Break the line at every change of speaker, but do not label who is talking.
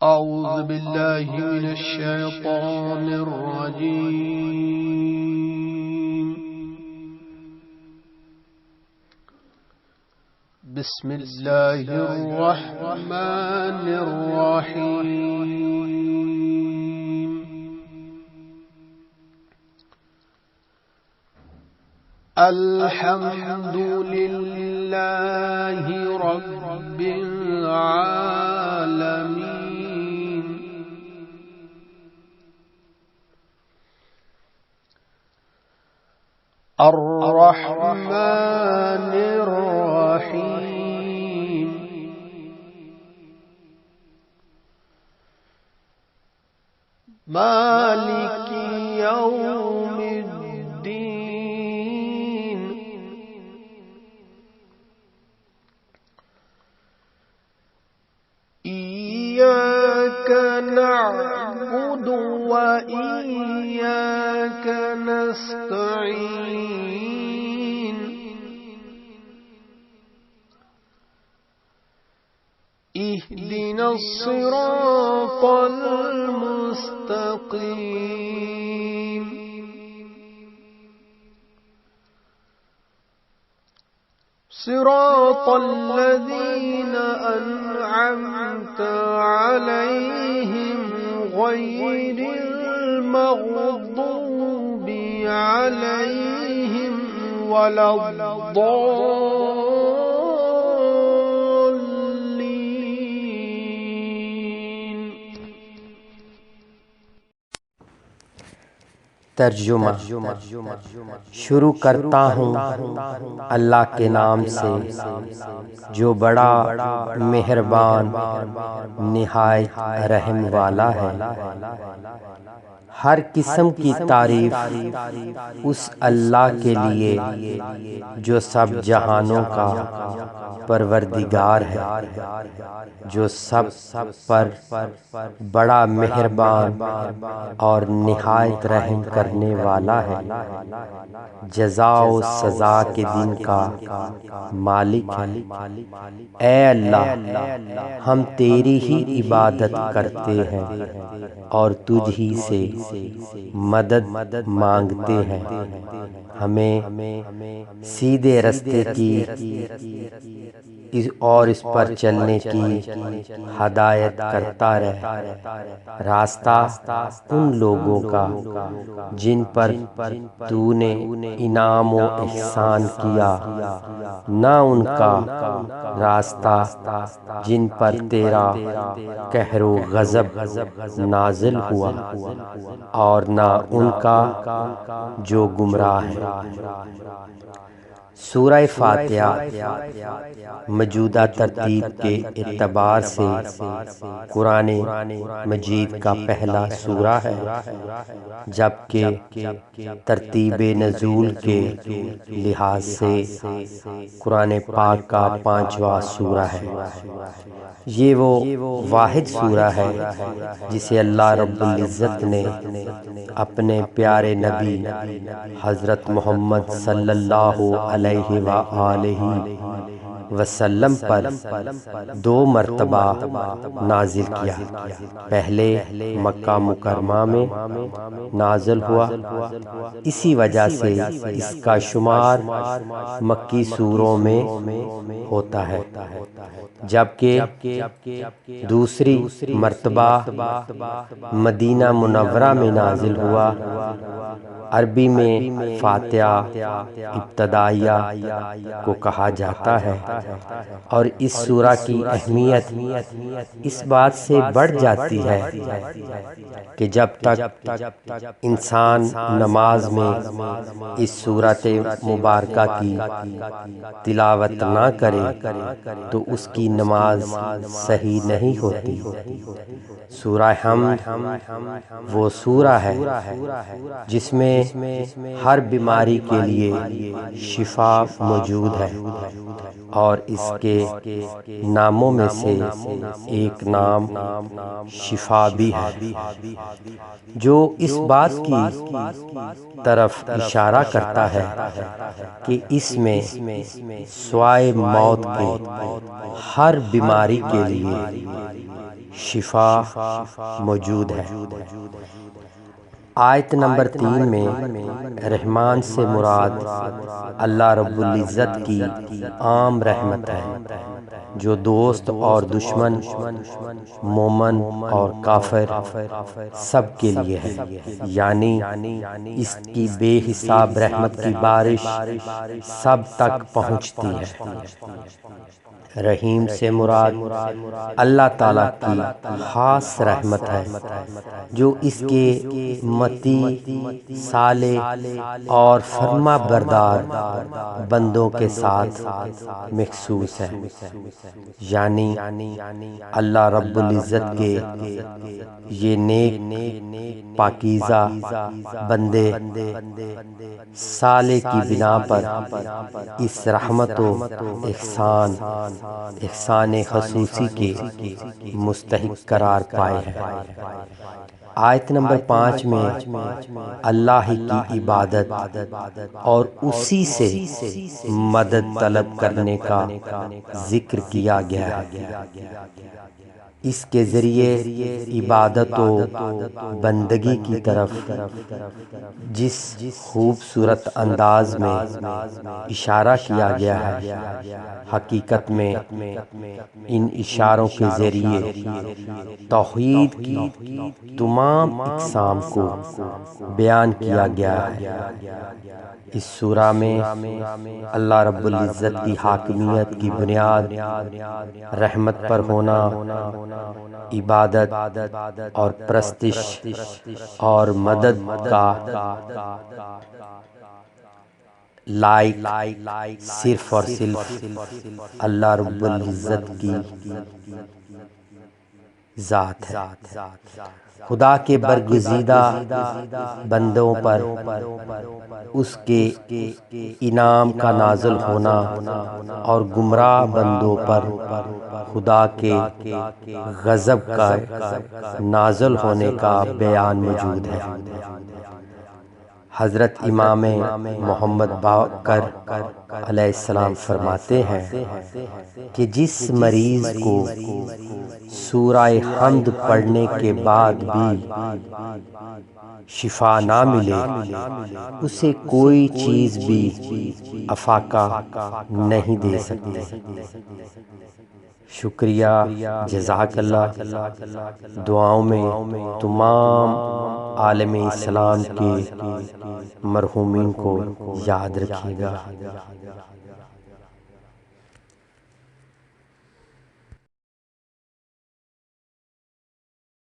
أعوذ بالله من الشيطان الرجيم. بسم الله الرحمن الرحيم. الحمد لله رب العالمين. الرحمن الرحيم. مالك يوم الدين. إياك نعبد وإياك نستعين. اهدنا الصراط المستقيم. صراط الذين أنعمت عليهم غير المغضوب عليهم ولا الضالين.
ترجمہ شروع کرتا ہوں اللہ کے نام سے جو بڑا مہربان نہایت رحم والا ہے۔ ہر قسم کی تعریف اس اللہ کے لیے جو سب جہانوں کا پروردگار ہے، جو سب پر بڑا مہربان اور نہایت رحم کرنے والا ہے، جزا و سزا کے دن کا مالک ہے۔ اے اللہ، ہم تیری ہی عبادت کرتے ہیں اور تجھ ہی سے مدد مانگتے ہیں۔ ہمیں سیدھے رستے کی اور اس پر چلنے کی ہدایت کرتا رہ۔ راستہ ان لوگوں کا جن پر تو نے انعام و احسان کیا، نہ ان کا راستہ جن پر تیرا قہر و غضب نازل ہوا، اور نہ ان کا جو گمراہ ہے۔ سورہ فاتحہ موجودہ ترتیب کے اعتبار سے قرآن مجید کا پہلا سورہ ہے، جبکہ ترتیب نزول کے لحاظ سے قرآن پاک کا 5واں سورہ ہے۔ یہ وہ واحد سورہ ہے جسے اللہ رب العزت نے اپنے پیارے نبی حضرت محمد صلی اللہ علیہ وآلہ وسلم پر 2 مرتبہ نازل کیا۔ پہلے مکہ مکرمہ میں نازل ہوا، اسی وجہ سے اس کا شمار مکی سوروں میں ہوتا ہے، جبکہ دوسری مرتبہ مدینہ منورہ میں نازل ہوا۔ عربی میں فاتحہ ابتدائیہ کو کہا جاتا ہے، اور اس سورہ کی اہمیت اس بات سے بڑھ جاتی ہے کہ جب تک انسان نماز میں اس سورۃ مبارکہ کی تلاوت نہ کرے تو اس کی نماز صحیح نہیں ہوتی۔ سورہ حمد وہ سورہ ہے جس میں ہر بیماری کے لیے شفا موجود ہے، اور اس کے ناموں میں سے ایک نام شفا بھی ہے، جو اس بات کی طرف اشارہ کرتا ہے کہ اس میں سوائے موت کے ہر بیماری کے لیے شفا موجود ہے۔ آیت نمبر 3 میں رحمان سے مراد اللہ رب العزت کی عام رحمت ہے، جو دوست اور دشمن، مومن اور کافر سب کے لیے ہے، یعنی اس کی بے حساب رحمت کی بارش سب تک پہنچتی ہے۔ رحیم سے مراد اللہ تعالیٰ کی خاص رحمت ہے، جو اس کے مطیع، صالح اور فرما بردار بندوں کے ساتھ مخصوص ہے، یعنی اللہ رب العزت کے یہ نیک پاکیزہ بندے صالح کی بنا پر اس رحمت و احسان خصوصی کے مستحق قرار پائے ہیں۔ آیت نمبر 5 میں اللہ ہی کی عبادت اور اسی سے مدد طلب کرنے کا ذکر کیا گیا ہے۔ اس کے ذریعے عبادت و بندگی کی طرف جس خوبصورت انداز میں اشارہ کیا گیا ہے، حقیقت میں ان اشاروں کے ذریعے توحید کی تمام اقسام کو بیان کیا گیا ہے۔ اس سورہ میں اللہ رب العزت کی حاکمیت کی بنیاد رحمت پر ہونا، عبادت اور پرستش اور مدد کا لائق صرف اور صرف اللہ رب العزت کی ذات ہے۔ خدا کے برگزیدہ بندوں پر اس کے انعام کا نازل ہونا اور گمراہ بندوں پر خدا کے غضب کا نازل ہونے کا بیان موجود ہے۔ حضرت امام محمد باقر علیہ السلام فرماتے ہیں کہ جس مریض کو سورہ حمد پڑھنے کے بعد بھی شفا نہ ملے، اسے کوئی چیز بھی افاقہ نہیں دے سکتی۔ شکریہ، جزاک اللہ۔ دعاؤں میں تمام عالم اسلام کے مرحومین کو یاد رکھیے گا۔